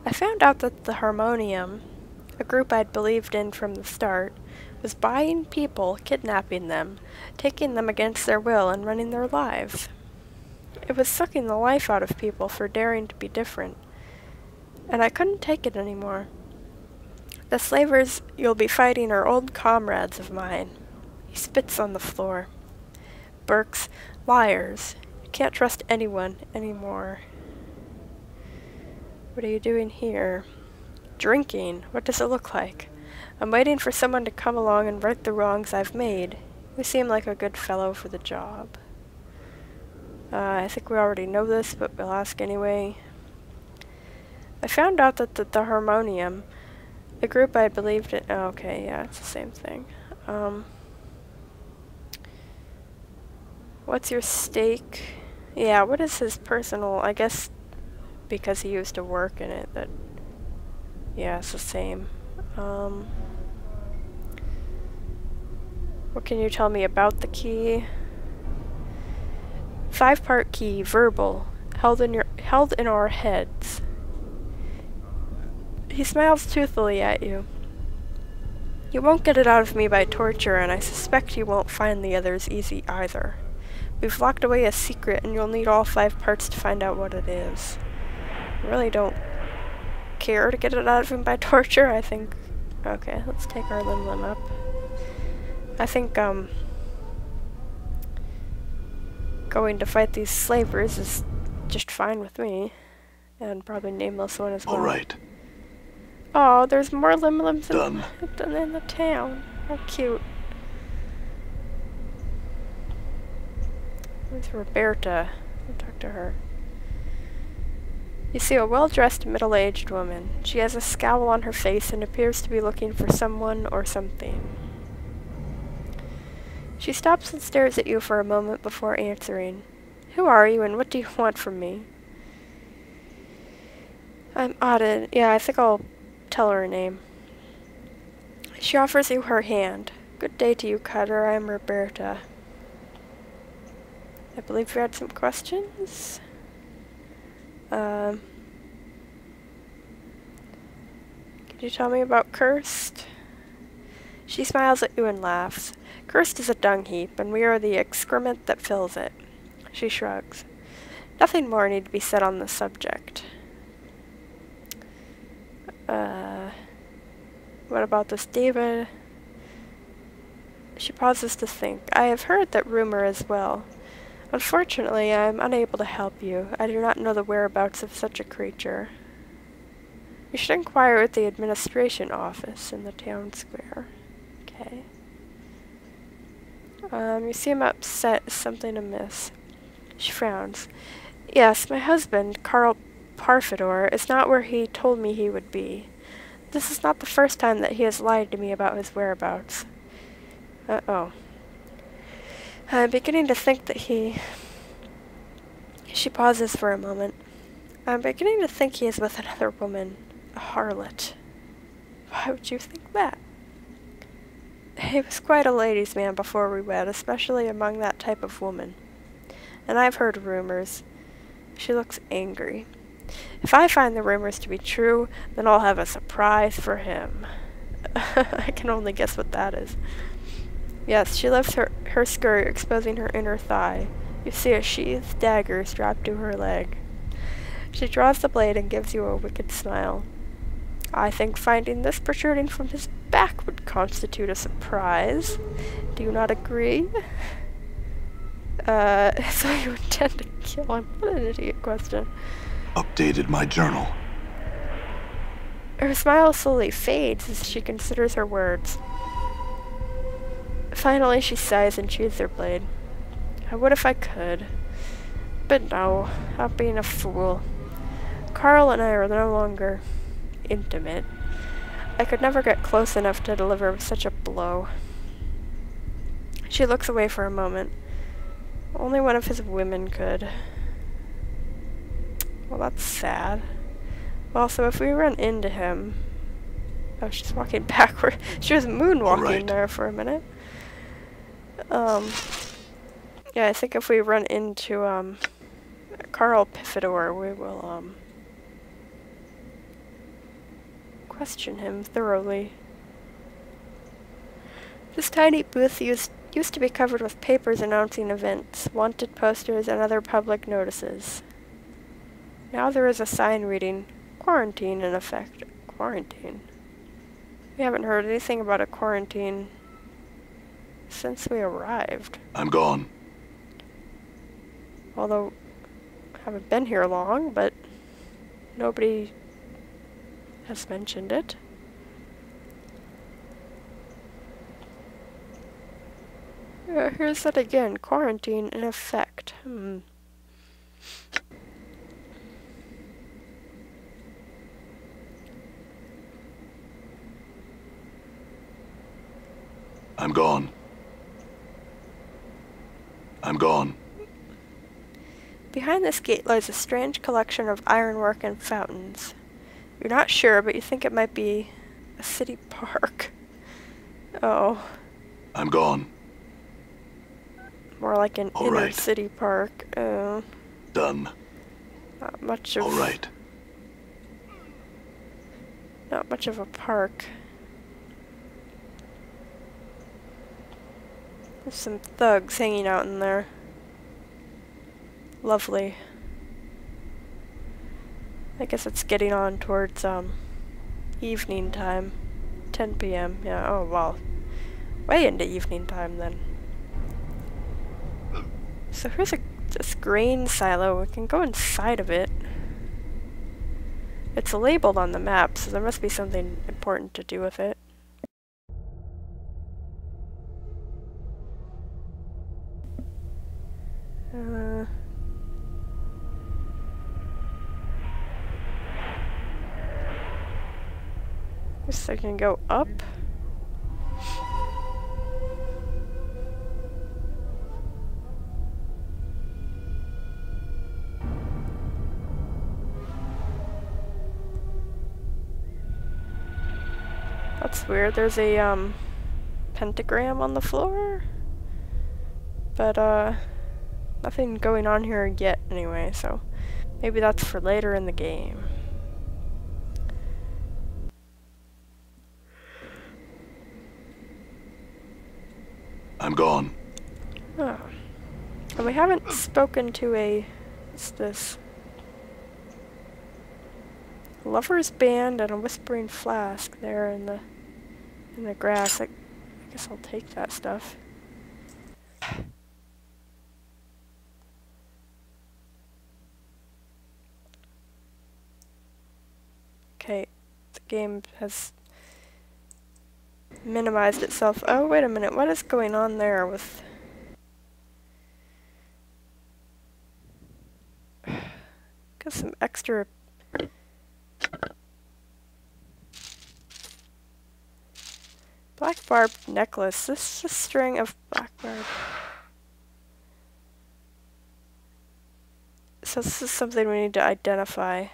I found out that the Harmonium, a group I'd believed in from the start, was buying people, kidnapping them, taking them against their will, and running their lives. It was sucking the life out of people for daring to be different, and I couldn't take it anymore. The slavers you'll be fighting are old comrades of mine. He spits on the floor. Burks, liars. You can't trust anyone anymore. What are you doing here? Drinking. What does it look like? I'm waiting for someone to come along and right the wrongs I've made. You seem like a good fellow for the job. I think we already know this, but we'll ask anyway. I found out that the Harmonium, the group I believed in... Oh, okay, yeah, it's the same thing. What's your stake? Yeah, what is his personal... I guess because he used to work in it, that... Yeah, it's the same. What can you tell me about the key? 5-part key, verbal, held in our heads. He smiles toothily at you. You won't get it out of me by torture, and I suspect you won't find the others easy either. We've locked away a secret, and you'll need all 5 parts to find out what it is. I really don't care to get it out of him by torture, I think... Okay, let's take our Lim up. I think, going to fight these slavers is just fine with me. And probably Nameless one as well. Alright. Oh, there's more Lim-Lims Done. in the town. How cute. Where's Roberta? I'll talk to her. You see a well-dressed, middle-aged woman. She has a scowl on her face and appears to be looking for someone or something. She stops and stares at you for a moment before answering. Who are you and what do you want from me? I'm Auden. Yeah, I think I'll tell her name. She offers you her hand. Good day to you, Cutter. I'm Roberta. I believe you had some questions? Could you tell me about Cursed? She smiles at you and laughs. Cursed is a dung heap, and we are the excrement that fills it. She shrugs. Nothing more need to be said on the subject. What about this David? She pauses to think. I have heard that rumor as well. Unfortunately, I am unable to help you. I do not know the whereabouts of such a creature. You should inquire at the administration office in the town square. Okay. You seem upset. Is something amiss? She frowns. Yes, my husband, Carl Parfidor, is not where he told me he would be. This is not the first time that he has lied to me about his whereabouts. Uh-oh. I'm beginning to think that he... She pauses for a moment. I'm beginning to think he is with another woman. A harlot. Why would you think that? He was quite a ladies' man before we wed, especially among that type of woman. And I've heard rumors. She looks angry. If I find the rumors to be true, then I'll have a surprise for him. I can only guess what that is. Yes, she lifts her skirt, exposing her inner thigh. You see a sheathed dagger strapped to her leg. She draws the blade and gives you a wicked smile. I think finding this protruding from his back would constitute a surprise. Do you not agree? So you intend to kill him? What an idiot question. Updated my journal. Her smile slowly fades as she considers her words. Finally, she sighs and sheathes her blade. I would if I could. But no, I'm being a fool. Carl and I are no longer intimate. I could never get close enough to deliver such a blow. She looks away for a moment. Only one of his women could. Well, that's sad. Well, so if we run into him... Oh, she's walking backward. She was moonwalking there for a minute. Yeah, I think if we run into, Carl Pifidor, we will, question him thoroughly. This tiny booth used to be covered with papers announcing events, wanted posters, and other public notices. Now there is a sign reading, "Quarantine in effect." Quarantine? We haven't heard anything about a quarantine since we arrived. I'm gone. Although, I haven't been here long, but nobody has mentioned it. Here's that again, quarantine in effect. I'm gone. I'm gone. Behind this gate lies a strange collection of ironwork and fountains. You're not sure, but you think it might be a city park. Oh. I'm gone. More like an All inner right. city park. Oh. Done. Not much of... All right. Not much of a park. There's some thugs hanging out in there. Lovely. I guess it's getting on towards, evening time. 10 p.m. Yeah, oh, well. Way into evening time, then. So here's this grain silo. We can go inside of it. It's labeled on the map, so there must be something important to do with it. Guess I can go up. That's weird. There's a pentagram on the floor, but nothing going on here yet anyway, so maybe that's for later in the game. I'm gone. Oh. And we haven't spoken to a... what's this? Lover's band and a whispering flask there in the grass. I guess I'll take that stuff. Okay, the game has minimized itself. Oh, wait a minute, what is going on there with... Got some extra... Black barb necklace. This is a string of black barb. So this is something we need to identify.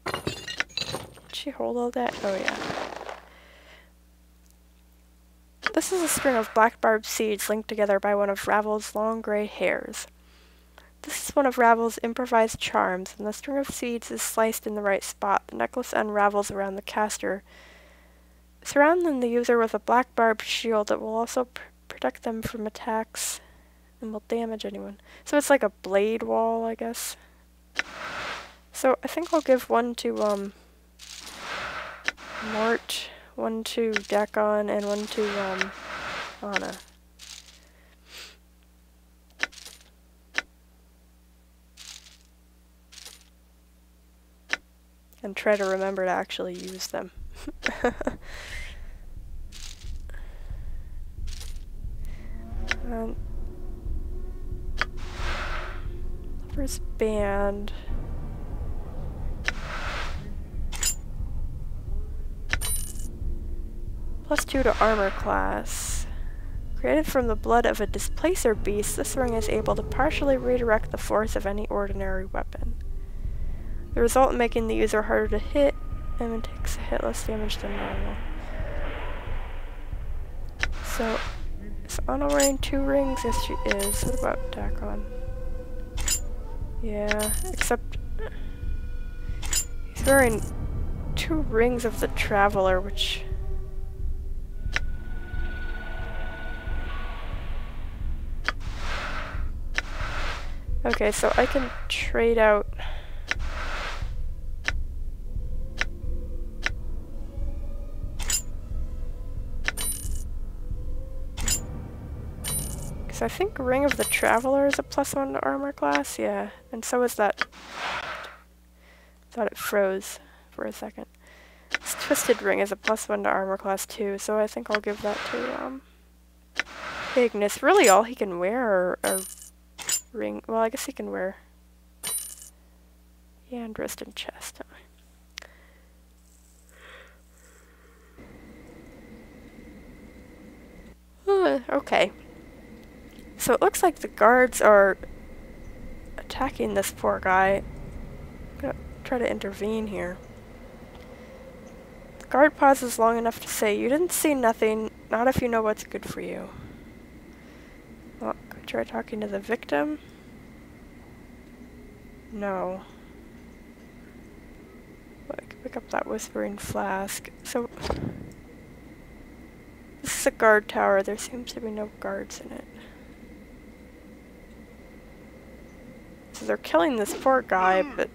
Did she hold all that? Oh yeah. This is a string of black barb seeds linked together by one of Ravel's long gray hairs. This is one of Ravel's improvised charms, and the string of seeds is sliced in the right spot. The necklace unravels around the caster, surrounding the user with a black barb shield that will also protect them from attacks and will damage anyone. So it's like a blade wall, I guess. So I think I'll give one to Mort, one to Dakon, and one to Anna. And try to remember to actually use them. Lover's band. +2 to armor class. Created from the blood of a displacer beast, this ring is able to partially redirect the force of any ordinary weapon. The result in making the user harder to hit, and it takes a hit less damage than normal. So, is Anna wearing 2 rings? Yes, she is. What about Dakon? Yeah, except wearing 2 rings of the Traveler, which... Okay, so I can trade out... Because I think Ring of the Traveler is a +1 to armor class, yeah. And so is that... Thought it froze for a second. This Twisted Ring is a +1 to armor class too, so I think I'll give that to, Ignis. Really all he can wear are ring... Well, I guess he can wear... hand, wrist, and chest. Okay. So it looks like the guards are attacking this poor guy. I'm gonna try to intervene here. The guard pauses long enough to say, "You didn't see nothing, not if you know what's good for you." Well, could I try talking to the victim? No. Well, I could pick up that Whispering Flask. So, this is a guard tower. There seems to be no guards in it. So they're killing this poor guy, but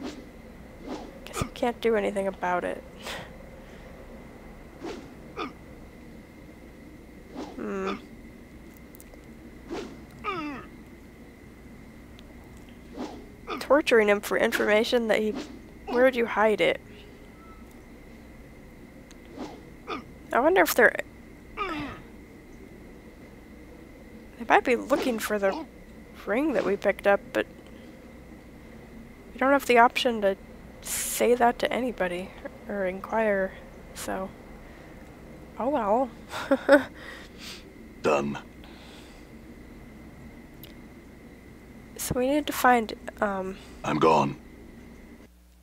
I guess you can't do anything about it. Torturing him for information that he... Where would you hide it? I wonder if they're... They might be looking for the ring that we picked up, but we don't have the option to say that to anybody or inquire, so... Oh well. Done. So we need to find, I'm gone.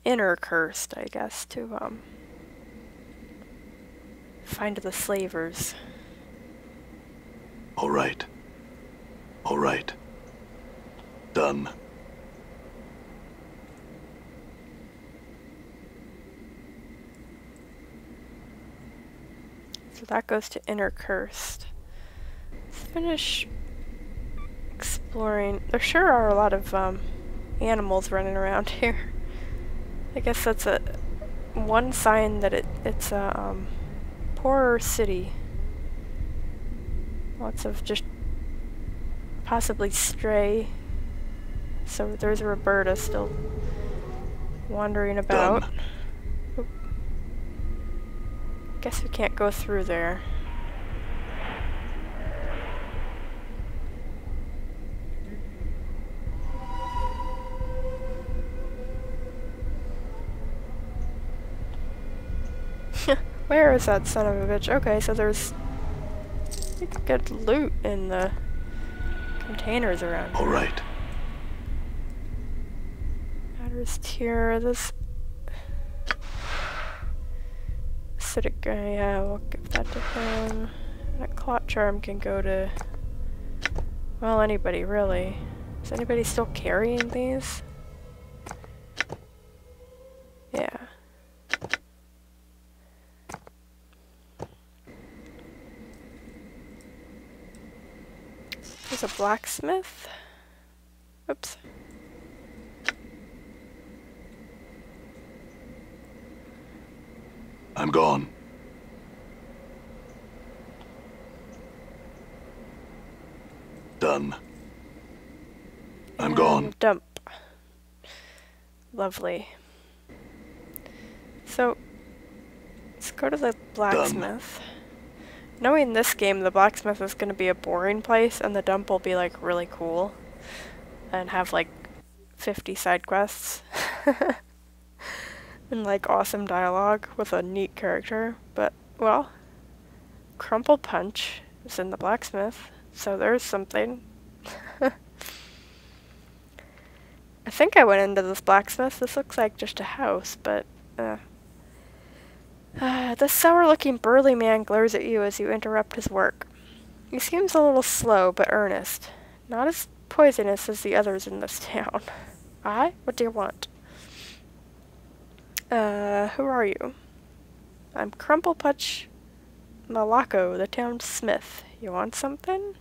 Inner Cursed, I guess, to, find the slavers. All right. All right. Done. So that goes to Inner Cursed. Let's finish exploring. There sure are a lot of animals running around here. I guess that's one sign that it's a poorer city. Lots of just possibly stray. So there's Roberta still wandering about. Oop. Guess we can't go through there. Where is that son of a bitch? Okay, so there's... You can get loot in the containers around here. Alright. Matter's Tear, this... Acidic guy, yeah, we'll give that to him. That Clot Charm can go to... Well, anybody, really. Is anybody still carrying these? Yeah. There's a blacksmith. Oops. I'm gone. Done. I'm gone. Dump. Lovely. So, let's go to the blacksmith. Done. Knowing this game, the blacksmith is going to be a boring place, and the dump will be, like, really cool. And have, like, 50 side quests. And, like, awesome dialogue with a neat character. But, well, Crumple Punch is in the blacksmith, so there's something. I think I went into this blacksmith. This looks like just a house, but, this sour-looking burly man glares at you as you interrupt his work. He seems a little slow, but earnest. Not as poisonous as the others in this town. Aye? What do you want? Who are you? I'm Crumpleputch Malako, the town smith. You want something?